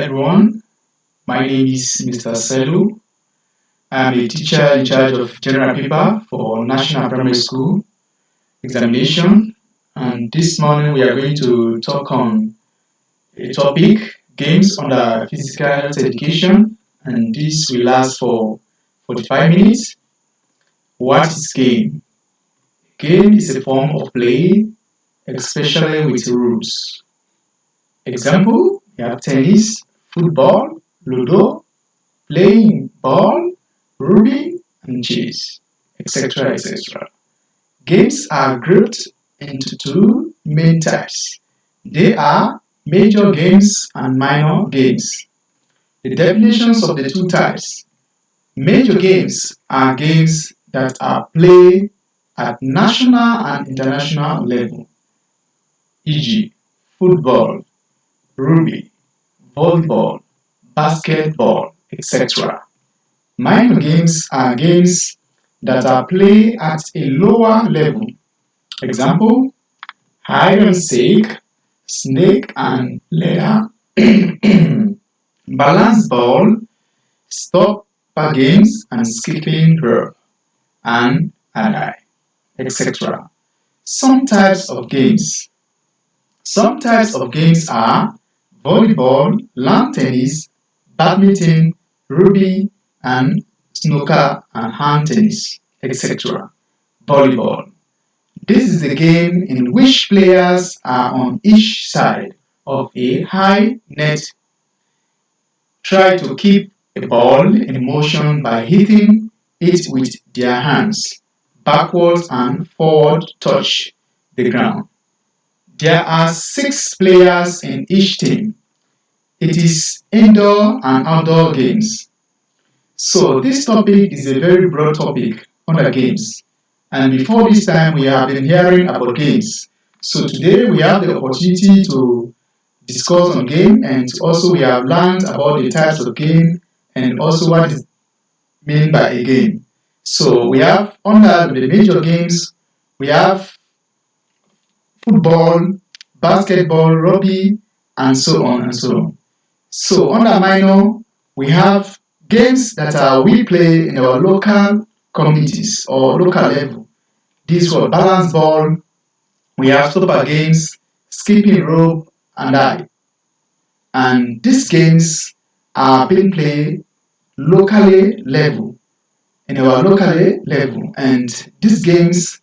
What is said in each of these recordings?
everyone. My name is Mr. Selu. I'm a teacher in charge of general paper for National Primary School examination. And this morning we are going to talk on a topic, games under physical health education. And this will last for 45 minutes. What is game? Game is a form of play, especially with rules. Example, we have tennis, football, ludo, playing ball, rugby, and chess, etc. etc. Games are grouped into two main types. They are major games and minor games. The definitions of the two types. Major games are games that are played at national and international level, e.g., football, rugby, volleyball, basketball, etc. Minor games are games that are played at a lower level. Example, hide and seek, snake and ladder, balance ball, stopper games and skipping rope, and ally, etc. Some types of games. Some types of games are volleyball, lawn tennis, badminton, rugby, and snooker and hand tennis, etc. Volleyball. This is a game in which players are on each side of a high net. Try to keep a ball in motion by hitting it with their hands, backwards and forward touch the ground. There are 6 players in each team. It is indoor and outdoor games. So this topic is a very broad topic under games. And before this time, we have been hearing about games. So today we have the opportunity to discuss on game, and also we have learned about the types of game and also what is meant by a game. So we have under the major games, we have football, basketball, rugby, and so on and so on. So under minor, we have games that we play in our local communities or local level. These were balance ball, we have stopper games, skipping rope, and I. And these games are being played locally level, in our locally level. And these games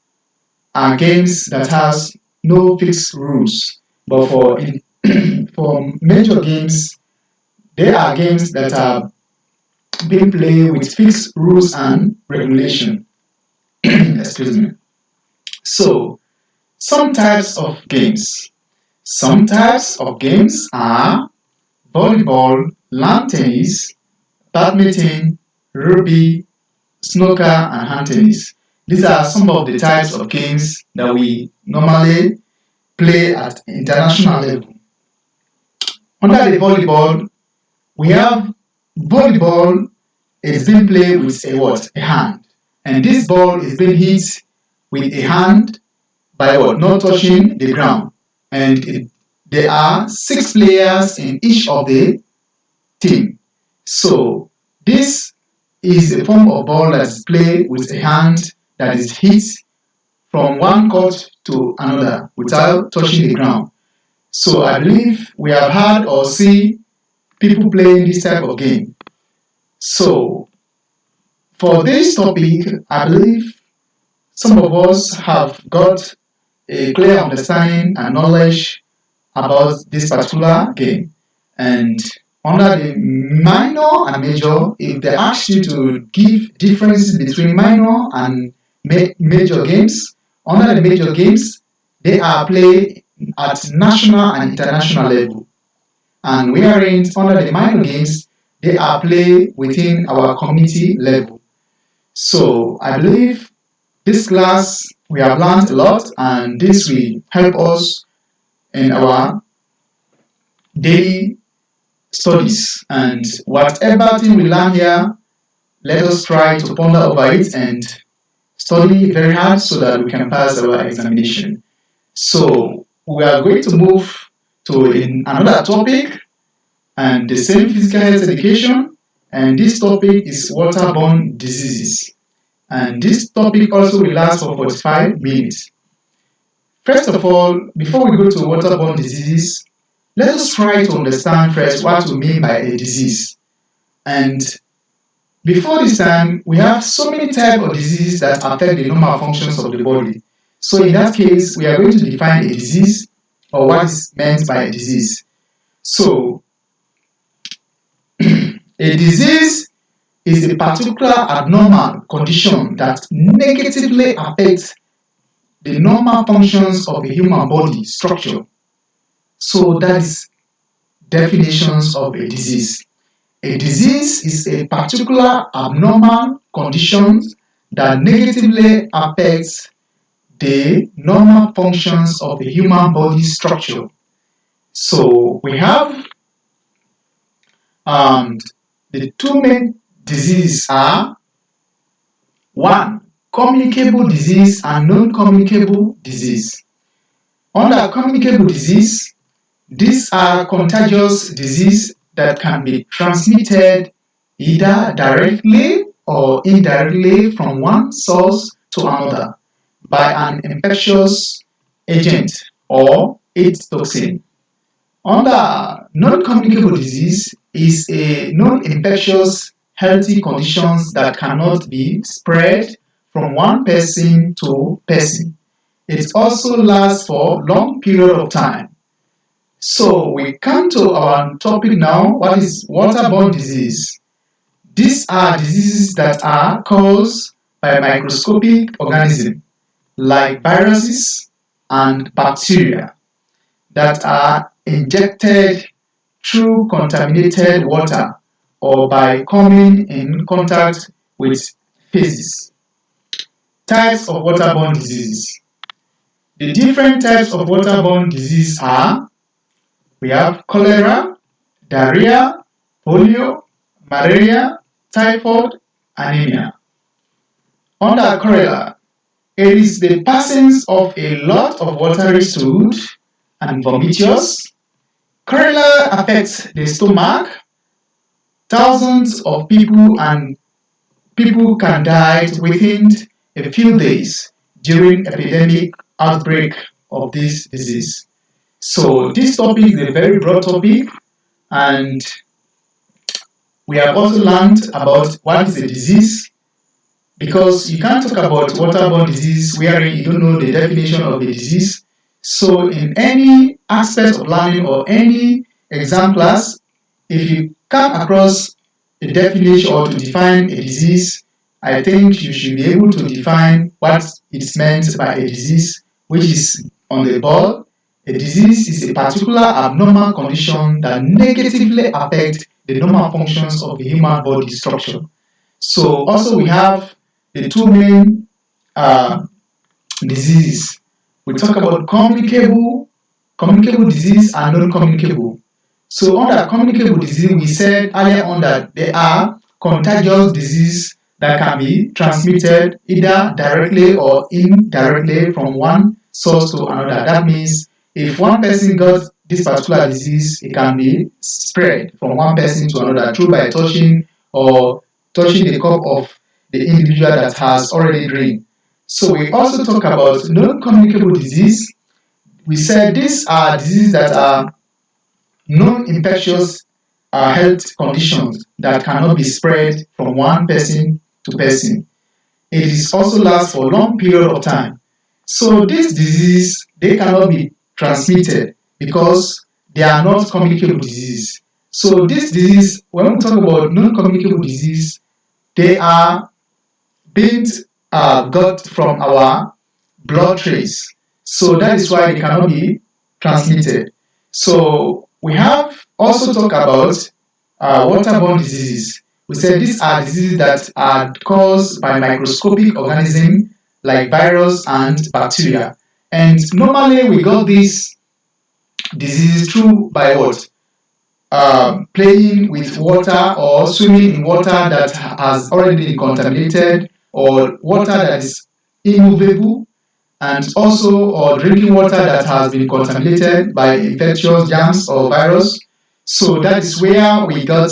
are games that has no fixed rules. But for major games, they are games that are being played with fixed rules and regulation. Excuse me. So, some types of games. Some types of games are volleyball, lawn tennis, badminton, rugby, snooker, and hand tennis. These are some of the types of games that we normally play at international level. Under the volleyball, we have volleyball is being played with a what? A hand. And this ball is being hit with a hand by what? Not touching the ground. And there are 6 players in each of the team. So this is a form of ball that is played with a hand that is hit from one court to another without touching the ground. So I believe we have had or see people playing this type of game. So for this topic, I believe some of us have got a clear understanding and knowledge about this particular game. And under the minor and major, if they ask you to give differences between minor and major games, under the major games, they are played at national and international level. And wherein under the minor games, they are played within our community level. So I believe this class we have learned a lot, and this will help us in our daily studies. And whatever thing we learn here, let us try to ponder over it and study very hard so that we can pass our examination. So we are going to move to another topic, and the same physical health education. And this topic is waterborne diseases. And this topic also will last for 45 minutes. First of all, before we go to waterborne diseases, let us try to understand first what we mean by a disease. And before this time, we have so many types of diseases that affect the normal functions of the body. So in that case, we are going to define a disease or what is meant by a disease. So a disease is a particular abnormal condition that negatively affects the normal functions of a human body structure. So that is definitions of a disease. A disease is a particular abnormal condition that negatively affects the normal functions of the human body structure. So we have the two main diseases are one, communicable disease and non-communicable disease. Under communicable disease, these are contagious disease that can be transmitted either directly or indirectly from one source to another by an infectious agent or its toxin. Under non-communicable disease is a non-infectious healthy conditions that cannot be spread from one person to person. It also lasts for long period of time. So we come to our topic now. What is waterborne disease? These are diseases that are caused by microscopic organisms like viruses and bacteria that are injected through contaminated water or by coming in contact with feces. Types of waterborne diseases. The different types of waterborne disease are we have cholera, diarrhea, polio, malaria, typhoid, anemia. Under cholera, it is the passing of a lot of watery fluid and vomitous. Cholera affects the stomach. Thousands of people can die within a few days during epidemic outbreak of this disease. So this topic is a very broad topic, and we have also learned about what is a disease, because you can't talk about waterborne disease wherein you don't know the definition of a disease. So in any aspect of learning or any exam class, if you come across a definition or to define a disease, I think you should be able to define what is meant by a disease, which is on the board. A disease is a particular abnormal condition that negatively affects the normal functions of the human body structure. So also we have the two main uh, diseases. We talk about communicable disease and non-communicable. So under communicable disease, we said earlier on that they are contagious disease that can be transmitted either directly or indirectly from one source to another. That means if one person got this particular disease, it can be spread from one person to another through by touching or touching the cup of the individual that has already drank. So we also talk about non-communicable disease. We said these are diseases that are non-infectious health conditions that cannot be spread from one person to person. It is also lasts for a long period of time. So these diseases, they cannot be transmitted because they are not communicable disease. So this disease, when we talk about non-communicable disease, they are being got from our blood trace. So that is why they cannot be transmitted. So we have also talked about waterborne diseases. We said these are diseases that are caused by microscopic organisms like virus and bacteria. And normally we got these diseases through by what? Playing with water or swimming in water that has already been contaminated, or water that is immovable, and also or drinking water that has been contaminated by infectious germs or virus. So that is where we got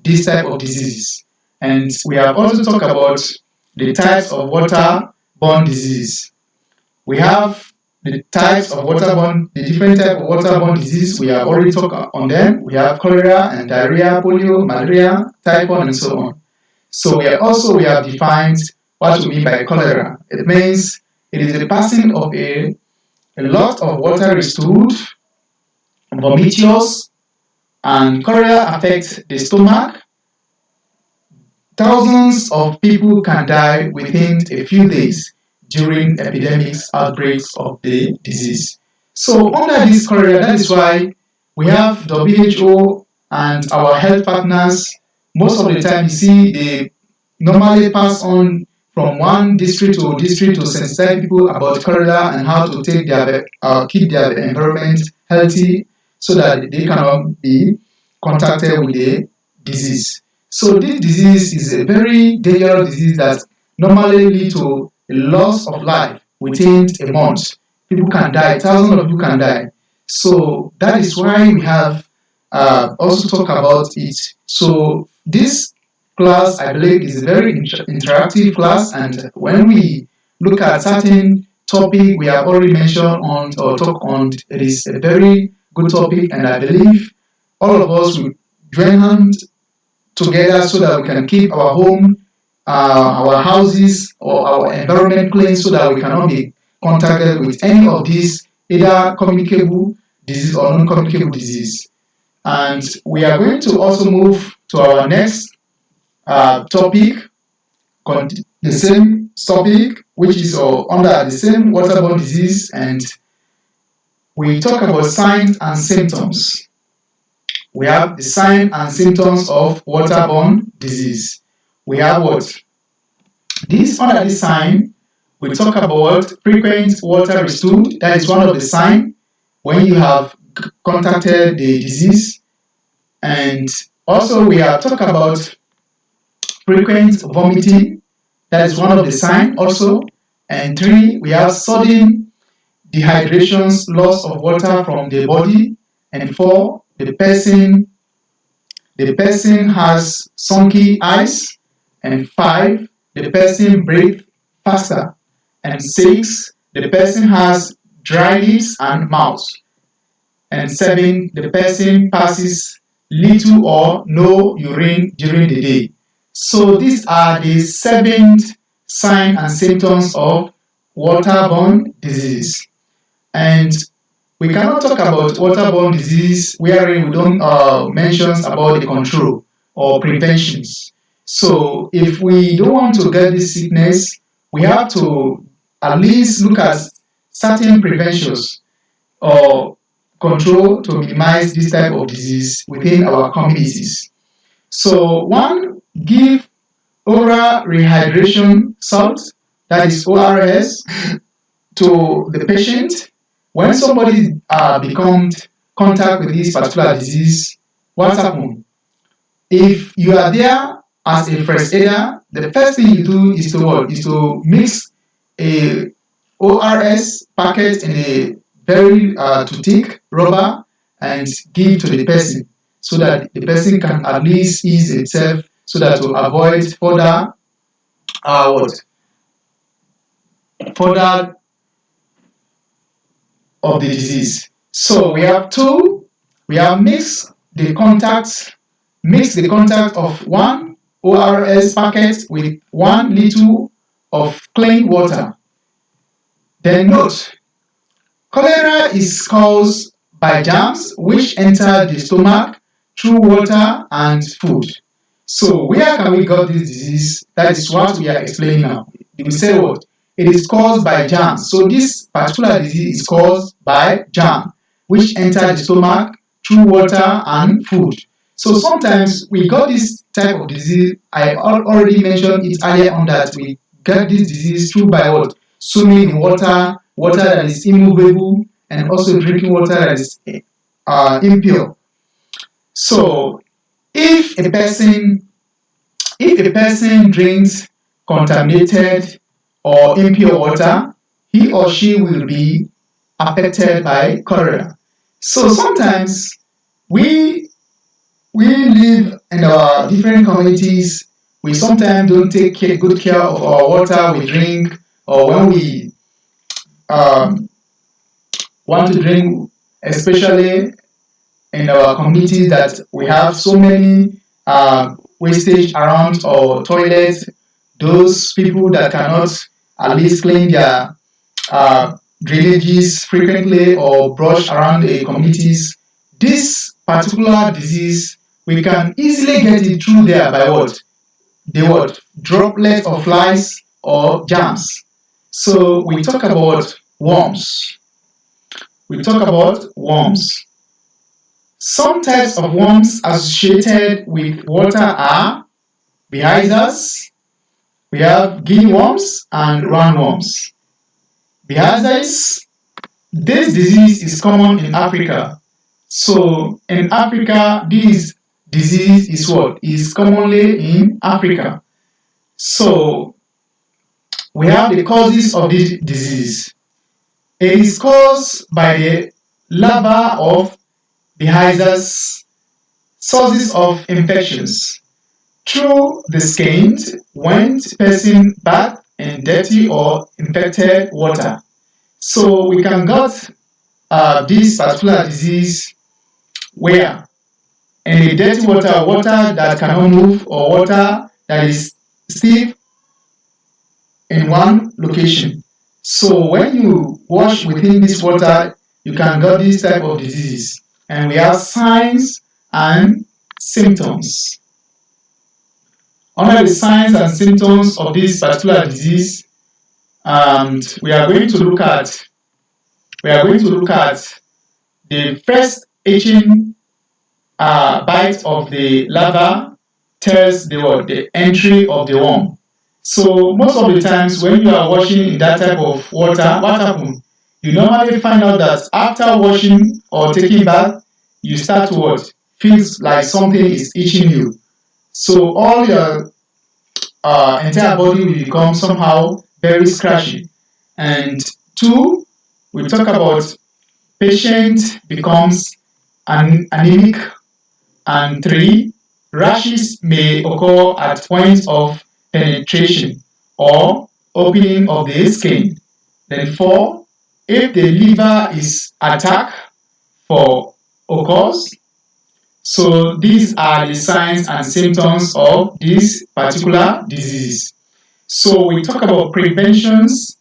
this type of diseases. And we have also talked about the types of waterborne diseases. We have the types of waterborne, the different type of waterborne disease. We have already talked on them. We have cholera and diarrhea, polio, malaria, typhoid, and so on. So we have defined what we mean by cholera. It means it is the passing of a lot of water is stored, vomitious, and cholera affects the stomach. Thousands of people can die within a few days during epidemics outbreaks of the disease. So under this cholera, that is why we have WHO and our health partners. Most of the time, you see they normally pass on from one district to sensitize people about cholera and how to keep their environment healthy so that they cannot be contacted with the disease. So this disease is a very dangerous disease that normally lead to a loss of life within a month. People can die, thousands of people can die. So that is why we have also talk about it. So this class, I believe, is a very interactive class, and when we look at certain topic we have already mentioned on or talk on, it is a very good topic, and I believe all of us will join hands together so that we can keep our home, our houses, or our environment clean so that we cannot be contacted with any of these either communicable disease or non-communicable disease. And we are going to also move to our next topic, the same topic, which is under the same waterborne disease, and we talk about signs and symptoms. We have the signs and symptoms of waterborne disease. We have what? Under this sign, we talk about frequent water restored. That is one of the signs when you have contacted the disease. And also we have talked about frequent vomiting. That is one of the signs also. And three, we have sudden dehydrations, loss of water from the body. And four, the person has sunky eyes. And five, the person breathes faster. And six, the person has dry lips and mouth. And seven, the person passes little or no urine during the day. So these are the seven signs and symptoms of waterborne disease. And we cannot talk about waterborne disease wherein we don't mention about the control or preventions. So if we don't want to get this sickness, we have to at least look at certain preventions or control to minimize this type of disease within our communities. So one, give oral rehydration salt, that is ORS, to the patient. When somebody becomes contact with this particular disease, what happens? If you are there as a first aider, the first thing you do is to what? Is to mix a ORS packet in a very to thick rubber and give to the person so that the person can at least ease itself so that to avoid further what? Further of the disease. So we have mix the contact of one ORS packet with 1 liter of clean water. Then note, cholera is caused by germs which enter the stomach through water and food. So where can we get this disease? That is what we are explaining now. We say what? It is caused by germs. So this particular disease is caused by germ which enter the stomach through water and food. So sometimes we got this type of disease. I already mentioned it earlier on that we get this disease through by what? Swimming in water, water that is immovable, and also drinking water that is impure. So if a person drinks contaminated or impure water, he or she will be affected by cholera. So sometimes we We live in our different communities. We sometimes don't take good care of our water we drink, or when we um, want to drink, especially in our communities that we have so many wastage around our toilets. Those people that cannot at least clean their drainages frequently or brush around the communities. This particular disease, we can easily get it through there by what? The what? Droplets of flies or germs. So we talk about worms. We talk about worms. Some types of worms associated with water are beehives, we have guinea worms and roundworms. Beehives, this disease is common in Africa. So in Africa, this disease is what? Is commonly in Africa. So we have the causes of this disease. It is caused by the larva of beehives, sources of infections through the skin when person bath in dirty or infected water. So we can get this particular disease where in the dirty water, water that cannot move or water that is still in one location. So when you wash within this water, you can get this type of disease. And we have signs and symptoms. Under the signs and symptoms of this particular disease, and we are going to look at the first itching bite of the larva tells the entry of the worm. So most of the times when you are washing in that type of water, what happens? You normally find out that after washing or taking bath, you start to what? Feels like something is itching you. So all your entire body will become somehow very scratchy. And two, we talk about patient becomes anemic. And three, rashes may occur at points of penetration or opening of the skin. Then four, if the liver is attacked for occurs. So these are the signs and symptoms of this particular disease. So we talk about preventions.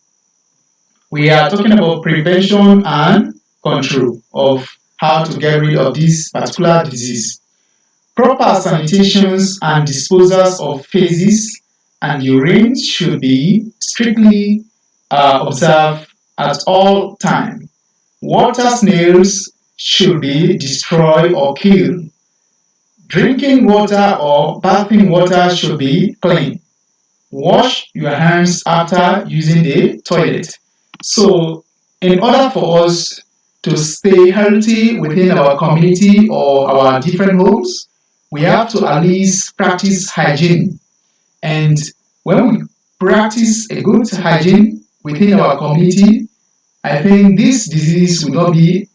We are talking about prevention and control of how to get rid of this particular disease. Proper sanitations and disposals of feces and urine should be strictly observed at all times. Water snails should be destroyed or killed. Drinking water or bathing water should be clean. Wash your hands after using the toilet. So, in order for us to stay healthy within our community or our different homes, we have to at least practice hygiene. And when we practice a good hygiene within our community, I think this disease will not be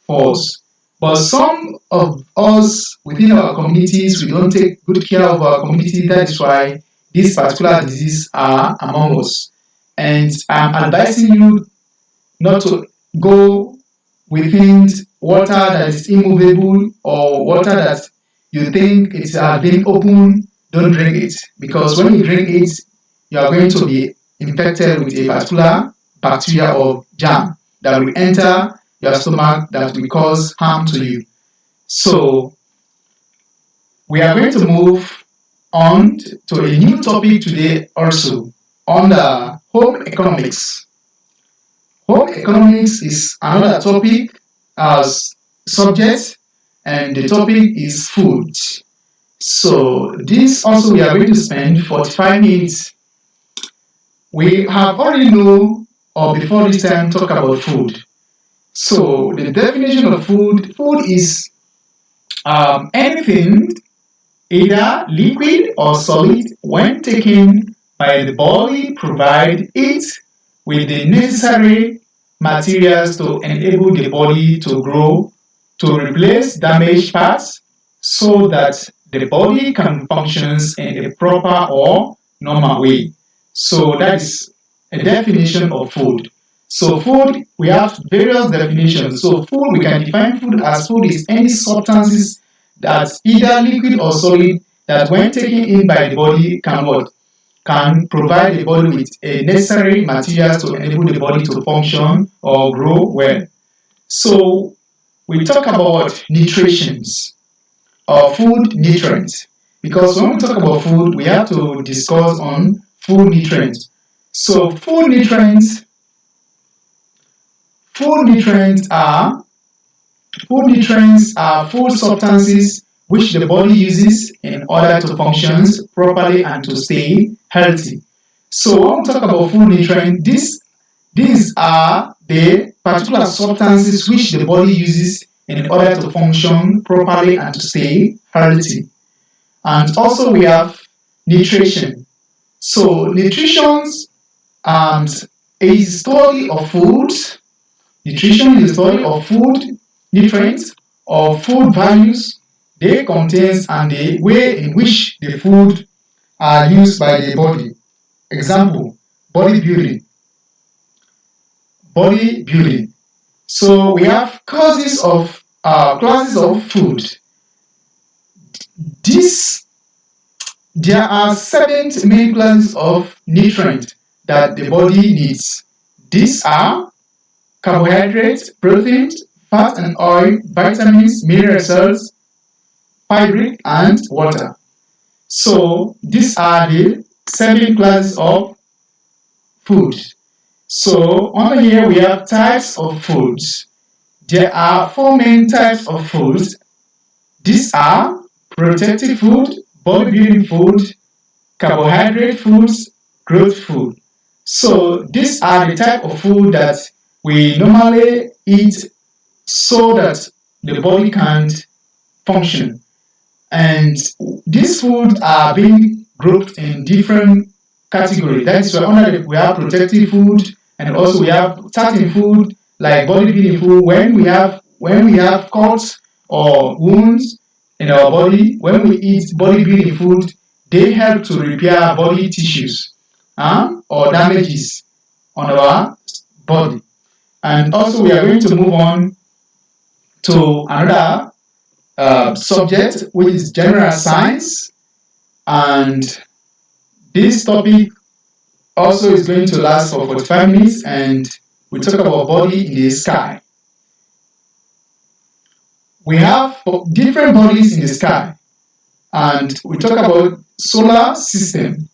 for us. But some of us within our communities, we don't take good care of our community. That is why these particular diseases are among us. And I'm advising you not to go within water that is immovable or water that you think it has been open. Don't drink it, because when you drink it, you are going to be infected with a particular bacteria or germ that will enter your stomach that will cause harm to you. So we are going to move on to a new topic today also on the home economics. Home economics is another topic as subject, and the topic is food. So this also we are going to spend 45 minutes. We have already know or before this time talk about food. So the definition of food is anything either liquid or solid when taken by the body provide it with the necessary materials to enable the body to grow, to replace damaged parts, so that the body can function in a proper or normal way. So that is a definition of food. So food, we have various definitions. So food, we can define food as food is any substances that either liquid or solid that when taken in by the body can what? Can provide the body with a necessary materials to enable the body to function or grow well. So we talk about nutrition or food nutrients. Because when we talk about food, we have to discuss on food nutrients. So food nutrients are food substances which the body uses in order to function properly and to stay healthy. So when we talk about food nutrients, these are the particular substances which the body uses in order to function properly and to stay healthy. And also we have nutrition. So nutrition and is study of food. Nutrition is the study of food, nutrients, or food values they contains and the way in which the food are used by the body. Example, bodybuilding. Bodybuilding. So we have classes of food. This There are seven main classes of nutrients that the body needs. These are carbohydrates, proteins, fat and oil, vitamins, mineral salts, fiber, and water. So these are the seven classes of food. So under here we have types of foods. There are four main types of foods. These are protective food, bodybuilding food, carbohydrate foods, growth food. So these are the type of food that we normally eat so that the body can function. And these foods are being grouped in different categories. That is why under we have protective food and also we have certain food like bodybuilding food. When we have cuts or wounds in our body, when we eat bodybuilding food, they help to repair body tissues or damages on our body. And also we are going to move on to another subject, which is general science. And this topic also is going to last for 45 minutes, and we talk about body in the sky. We have different bodies in the sky, and we talk about solar system.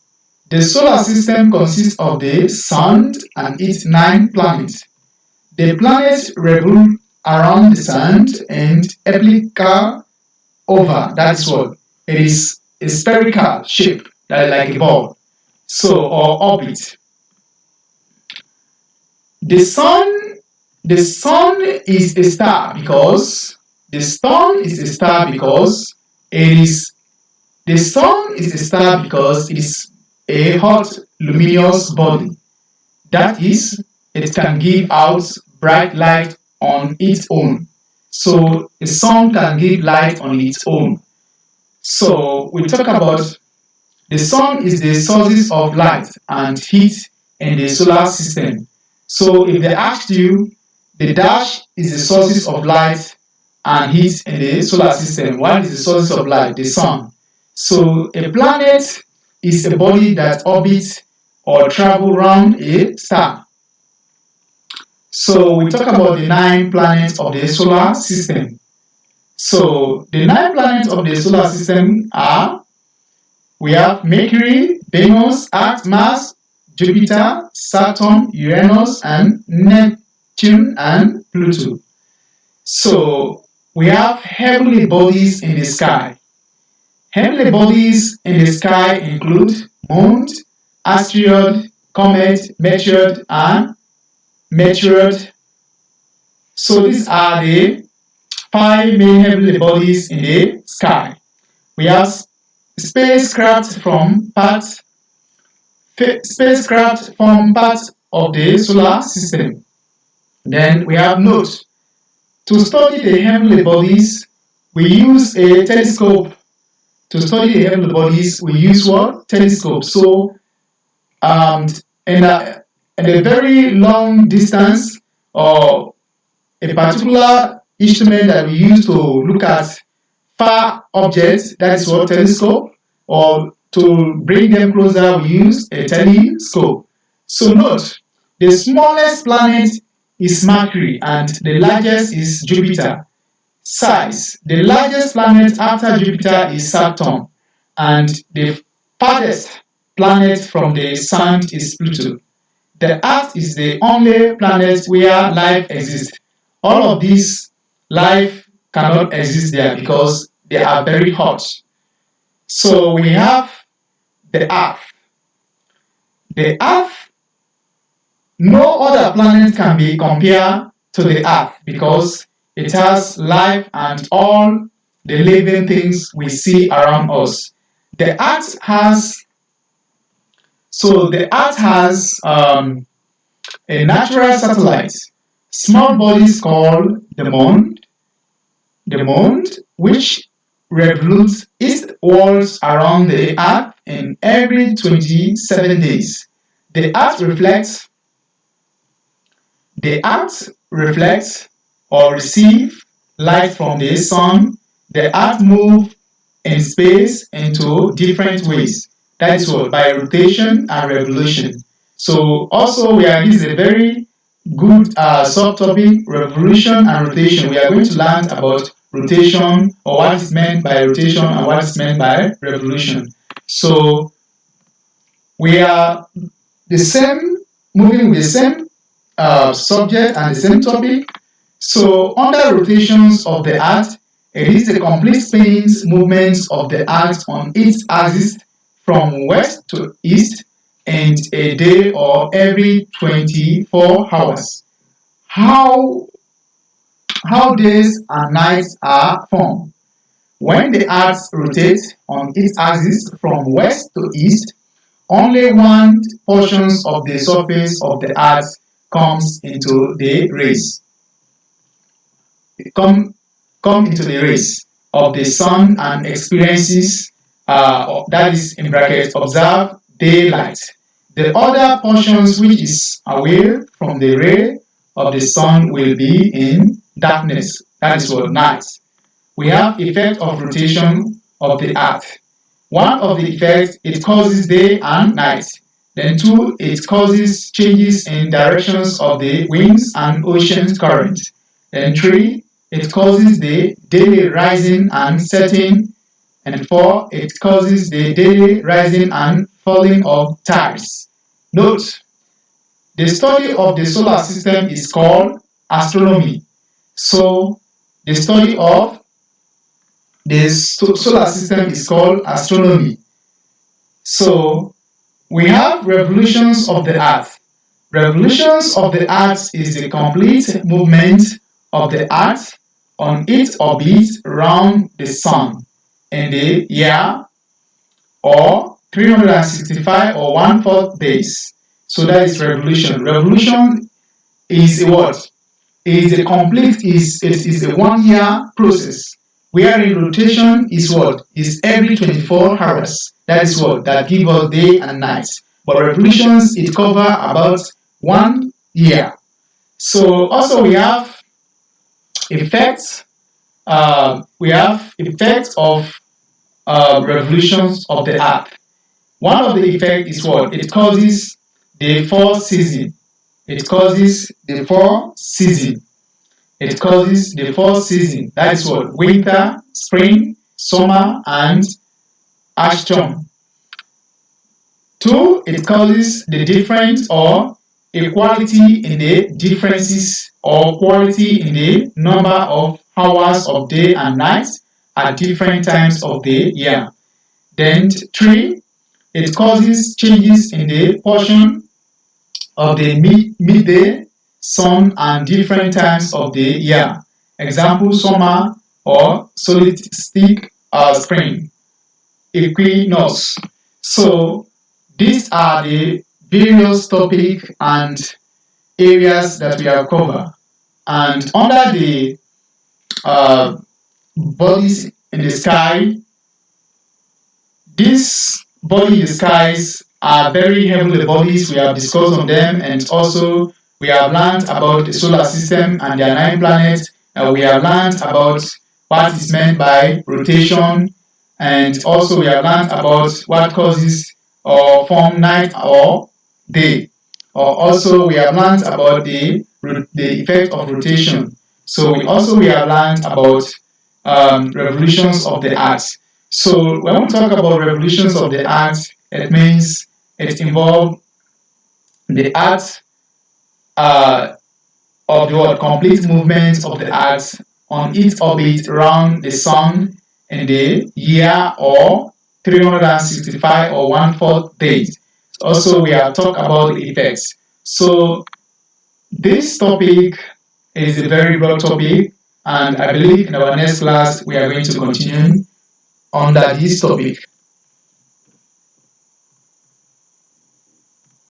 The solar system consists of the sun and its 9 planets. The planets revolve around the sun and elliptical oval. That's what it is, a spherical shape that is like a ball. So or orbit. The sun, the sun is a star because the sun is a star because it is the sun is a star because it is a hot luminous body. That is, it can give out bright light on its own. So the sun can give light on its own. So we talk about the sun is the sources of light and heat in the solar system. So if they asked you, the dash is the sources of light and heat in the solar system. What is the sources of light? The sun. So a planet is a body that orbits or travels around a star. So we talk about the 9 planets of the solar system. So the 9 planets of the solar system are, we have Mercury, Venus, Earth, Mars, Jupiter, Saturn, Uranus, and Neptune and Pluto. So we have heavenly bodies in the sky. Heavenly bodies in the sky include moon, asteroid, comet, meteor, and meteoroid. So these are the 5 main heavenly bodies in the sky. We have spacecraft from parts of the solar system. Then we have note. To study the heavenly bodies, We use a telescope to study the heavenly bodies. We use what? Telescope. So, um, in a very long distance, or a particular instrument that we use to look at far objects, that is what telescope, or to bring them closer, we use a telescope. So note, the smallest planet is Mercury and the largest is Jupiter. Size, the largest planet after Jupiter is Saturn, and the farthest planet from the sun is Pluto. The Earth is the only planet where life exists. All of these life cannot exist there because they are very hot. So we have the Earth. The Earth, no other planet can be compared to the Earth because it has life and all the living things we see around us. The Earth has the Earth has a natural satellite, small bodies called the moon, which revolutes its walls around the Earth in every 27 days. The Earth reflects The Earth reflects or receives light from the sun. The Earth moves in space into different ways. That is what by rotation and revolution. So also this is a very good subtopic, revolution and rotation. We are going to learn about rotation, or what is meant by rotation and what is meant by revolution. So we are the same, moving with the same subject and the same topic. So under rotations of the Earth, it is the complete spinning movements of the Earth on its axis from west to east in a day or every 24 hours. How, how days and nights are formed. When the Earth rotates on its axis from west to east, only one portion of the surface of the Earth comes into the rays. Come, come into the rays of the sun and experiences, that is in brackets, observe daylight. The other portions which is away from the ray of the sun will be in darkness. That is what night. We have effect of rotation of the earth. One of the effects, it causes day and night. Then two, it causes changes in directions of the winds and ocean currents. Then three, it causes the daily rising and setting. And four, it causes the daily rising and falling of tides. Note, the study of the solar system is called astronomy. So the study of the solar system is called astronomy. So we have revolutions of the earth. Revolutions of the earth is the complete movement of the earth on its orbit around the sun in the year, or 365 or 1/4 days. So that is revolution. Revolution is a what? Is a complete, it is a 1 year process. Wherein rotation is what? Is every 24 hours. That is what? That give us day and night. But revolutions, it cover about 1 year. So also effects, we have effects of revolutions of the earth. One of the effects is what? It causes the fall season. It causes the fall season. It causes the four seasons. That is what? Winter, spring, summer, and autumn. Two, it causes the difference or equality in the differences or quality in the number of hours of day and night at different times of the year. Then three, it causes changes in the portion of the midday sun and different times of the year. Example, summer or solstice, spring, equinox. So these are the various topics and areas that we have covered. And under uh, bodies in the sky. These bodies in the skies are very heavenly bodies. We have discussed on them, and also we have learned about the solar system and their 9 planets. We have learned about what is meant by rotation, and also we have learned about what causes or form night or day. Or also we have learned about the effect of rotation. So we have learned about revolutions of the earth. So when we talk about revolutions of the earth, it means it involves the earth uh, of the world, complete movement of the earth on its orbit around the sun in the year or 365 or 1/4 days. Also, we have talked about the effects. So this topic is a very broad topic, and I believe in our next class we are going to continue under this topic.